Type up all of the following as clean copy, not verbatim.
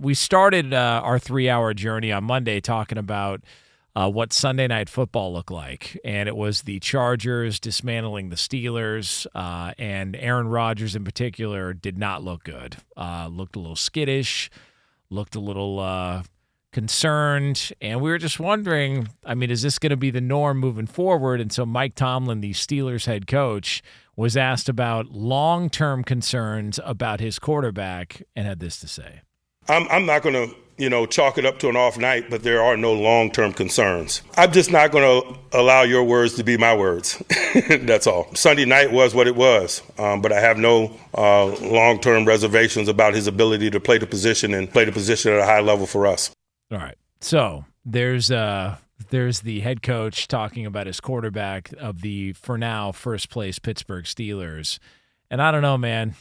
we started our 3-hour journey on Monday talking about what Sunday Night Football looked like, and it was the Chargers dismantling the Steelers, and Aaron Rodgers in particular did not look good. Looked a little skittish, looked a little concerned, and we were just wondering, I mean, is this going to be the norm moving forward? And so Mike Tomlin, the Steelers head coach, was asked about long-term concerns about his quarterback and had this to say. I'm not going to, chalk it up to an off night, but there are no long-term concerns. I'm just not going to allow your words to be my words. That's all. Sunday night was what it was, but I have no long-term reservations about his ability to play the position and play the position at a high level for us. All right. So there's the head coach talking about his quarterback of the, for now, first place Pittsburgh Steelers. And I don't know, man.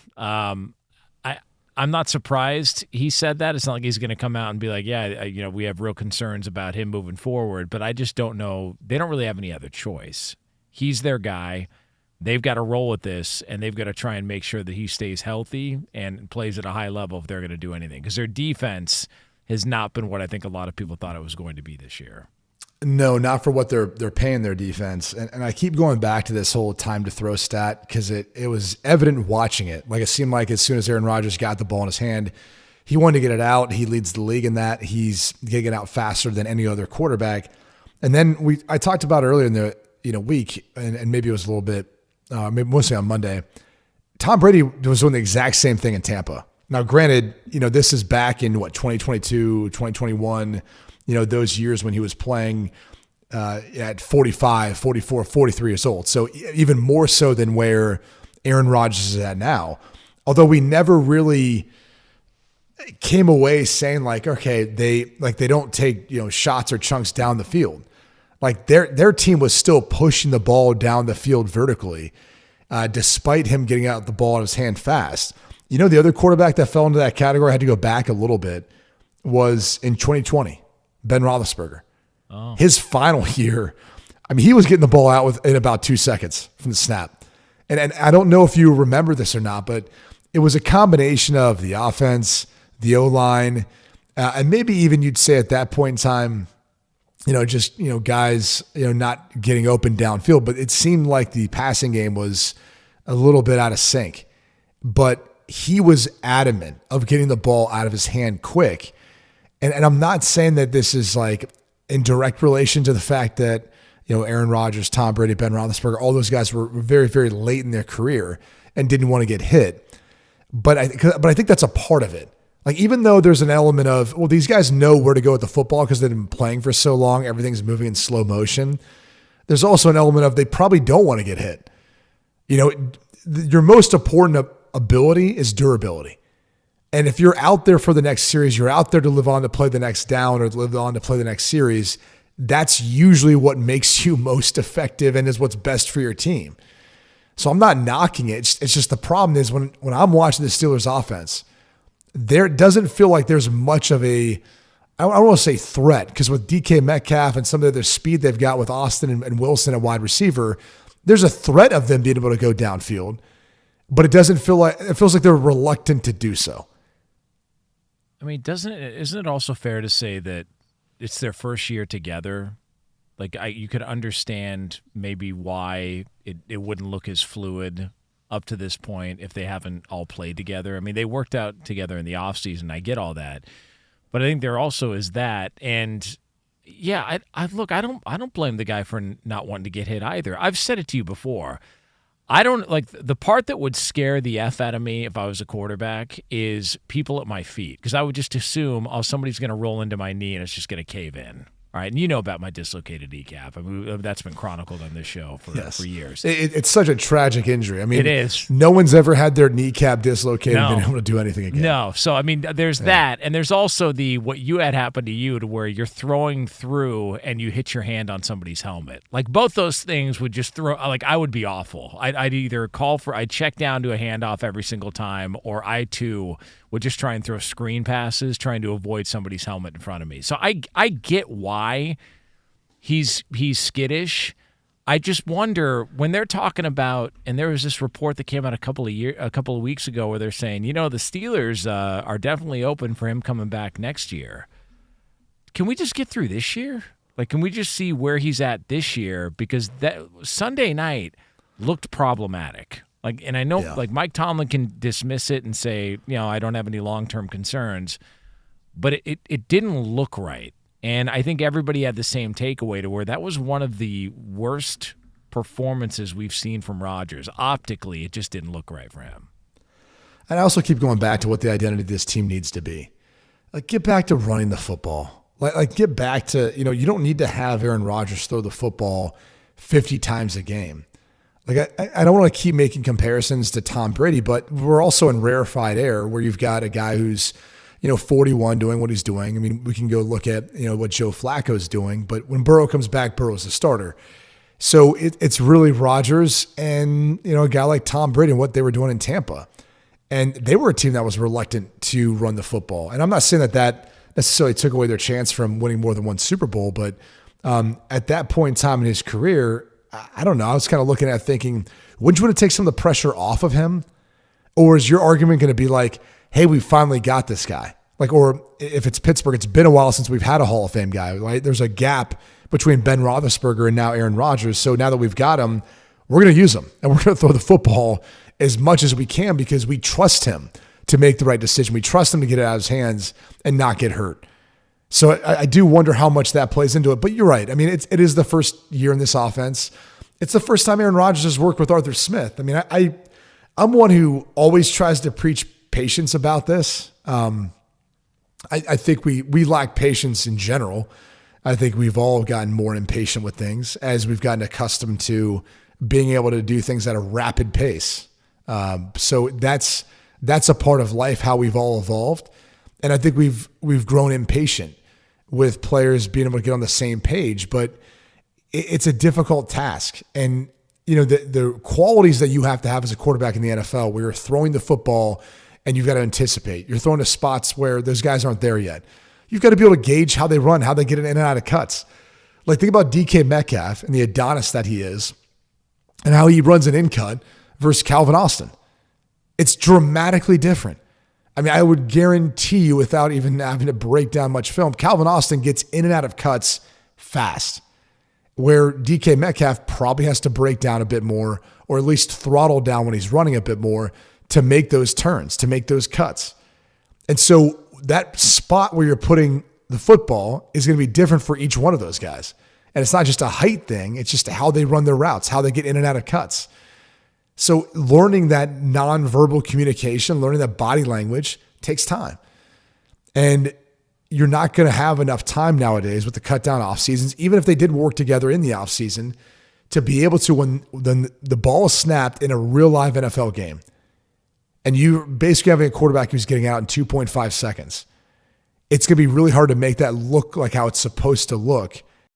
I'm not surprised he said that. It's not like he's going to come out and be like, yeah, we have real concerns about him moving forward. But I just don't know. They don't really have any other choice. He's their guy. They've got to roll with this, and they've got to try and make sure that he stays healthy and plays at a high level if they're going to do anything. Because their defense has not been what I think a lot of people thought it was going to be this year. No, not for what they're paying their defense. And I keep going back to this whole time to throw stat because it was evident watching it. Like it seemed like as soon as Aaron Rodgers got the ball in his hand, he wanted to get it out. He leads the league in that. He's getting it out faster than any other quarterback. And then I talked about earlier in the week, and maybe it was a little bit, maybe mostly on Monday, Tom Brady was doing the exact same thing in Tampa. Now, granted, this is back in 2022, 2021, those years when he was playing at 45, 44, 43 years old. So even more so than where Aaron Rodgers is at now. Although we never really came away saying like, okay, they don't take, shots or chunks down the field. Like their team was still pushing the ball down the field vertically, despite him getting out the ball in his hand fast. The other quarterback that fell into that category, I had to go back a little bit, was in 2020, Ben Roethlisberger. Oh. His final year, he was getting the ball out in about 2 seconds from the snap. And I don't know if you remember this or not, but it was a combination of the offense, the O-line, and maybe even you'd say at that point in time, guys, not getting open downfield. But it seemed like the passing game was a little bit out of sync. But he was adamant of getting the ball out of his hand quick. And I'm not saying that this is like in direct relation to the fact that, Aaron Rodgers, Tom Brady, Ben Roethlisberger, all those guys were very, very late in their career and didn't want to get hit. But I think that's a part of it. Like, even though there's an element of, well, these guys know where to go with the football because they've been playing for so long, everything's moving in slow motion. There's also an element of they probably don't want to get hit. Your most important ability is durability. And if you're out there for the next series, you're out there to live on to play the next down or live on to play the next series, that's usually what makes you most effective and is what's best for your team. So I'm not knocking it. It's just the problem is when I'm watching the Steelers offense, there doesn't feel like there's much of I don't want to say threat, because with DK Metcalf and some of the speed they've got with Austin and Wilson at wide receiver, there's a threat of them being able to go downfield, but it feels like they're reluctant to do so. Isn't it also fair to say that it's their first year together? Like you could understand maybe why it wouldn't look as fluid up to this point if they haven't all played together. They worked out together in the offseason. I get all that. But I think there also is that. And yeah, I don't blame the guy for not wanting to get hit either. I've said it to you before. I don't like the part that would scare the F out of me if I was a quarterback is people at my feet, because I would just assume, somebody's going to roll into my knee and it's just going to cave in. All right, and you know about my dislocated kneecap. That's been chronicled on this show for years. It's such a tragic injury. It is. No one's ever had their kneecap dislocated and been able to do anything again. No. So, there's that. And there's also what you had happen to you, to where you're throwing through and you hit your hand on somebody's helmet. Like, both those things would just I would be awful. I'd either I'd check down to a handoff every single time, or I, too, would just try and throw screen passes, trying to avoid somebody's helmet in front of me. So I get why he's skittish. I just wonder when they're talking about, and there was this report that came out a couple of weeks ago where they're saying, the Steelers are definitely open for him coming back next year. Can we just get through this year? Like, can we just see where he's at this year? Because that Sunday night looked problematic. Like, and I know, like, Mike Tomlin can dismiss it and say, I don't have any long-term concerns, but it didn't look right. And I think everybody had the same takeaway to where that was one of the worst performances we've seen from Rodgers. Optically, it just didn't look right for him. And I also keep going back to what the identity of this team needs to be. Like, get back to running the football. Like get back to, you don't need to have Aaron Rodgers throw the football 50 times a game. Like, I don't want to keep making comparisons to Tom Brady, but we're also in rarefied air where you've got a guy who's, 41 doing what he's doing. I mean, we can go look at, what Joe Flacco's doing, but when Burrow comes back, Burrow's the starter. So it's really Rodgers and, a guy like Tom Brady and what they were doing in Tampa. And they were a team that was reluctant to run the football. And I'm not saying that necessarily took away their chance from winning more than one Super Bowl, but at that point in time in his career, I don't know. I was kind of looking at thinking, wouldn't you want to take some of the pressure off of him? Or is your argument going to be like, hey, we finally got this guy? Like, or if it's Pittsburgh, it's been a while since we've had a Hall of Fame guy, right? There's a gap between Ben Roethlisberger and now Aaron Rodgers. So now that we've got him, we're going to use him and we're going to throw the football as much as we can because we trust him to make the right decision. We trust him to get it out of his hands and not get hurt. So I do wonder how much that plays into it. But you're right. I mean, it is the first year in this offense. It's the first time Aaron Rodgers has worked with Arthur Smith. I mean, I'm one who always tries to preach patience about this. I think we lack patience in general. I think we've all gotten more impatient with things as we've gotten accustomed to being able to do things at a rapid pace. So that's a part of life, how we've all evolved. And I think we've grown impatient with players being able to get on the same page, but it's a difficult task. And, the qualities that you have to have as a quarterback in the NFL, where you're throwing the football and you've got to anticipate. You're throwing to spots where those guys aren't there yet. You've got to be able to gauge how they run, how they get in and out of cuts. Like, think about DK Metcalf and the Adonis that he is and how he runs an in cut versus Calvin Austin. It's dramatically different. I mean, I would guarantee you, without even having to break down much film, Calvin Austin gets in and out of cuts fast, where DK Metcalf probably has to break down a bit more, or at least throttle down when he's running a bit more to make those turns, to make those cuts. And so that spot where you're putting the football is going to be different for each one of those guys. And it's not just a height thing. It's just how they run their routes, how they get in and out of cuts. So learning that nonverbal communication, learning that body language takes time. And you're not going to have enough time nowadays with the cut down off seasons, even if they did work together in the off season, to be able to, when the ball is snapped in a real live NFL game, and you basically having a quarterback who's getting out in 2.5 seconds, it's going to be really hard to make that look like how it's supposed to look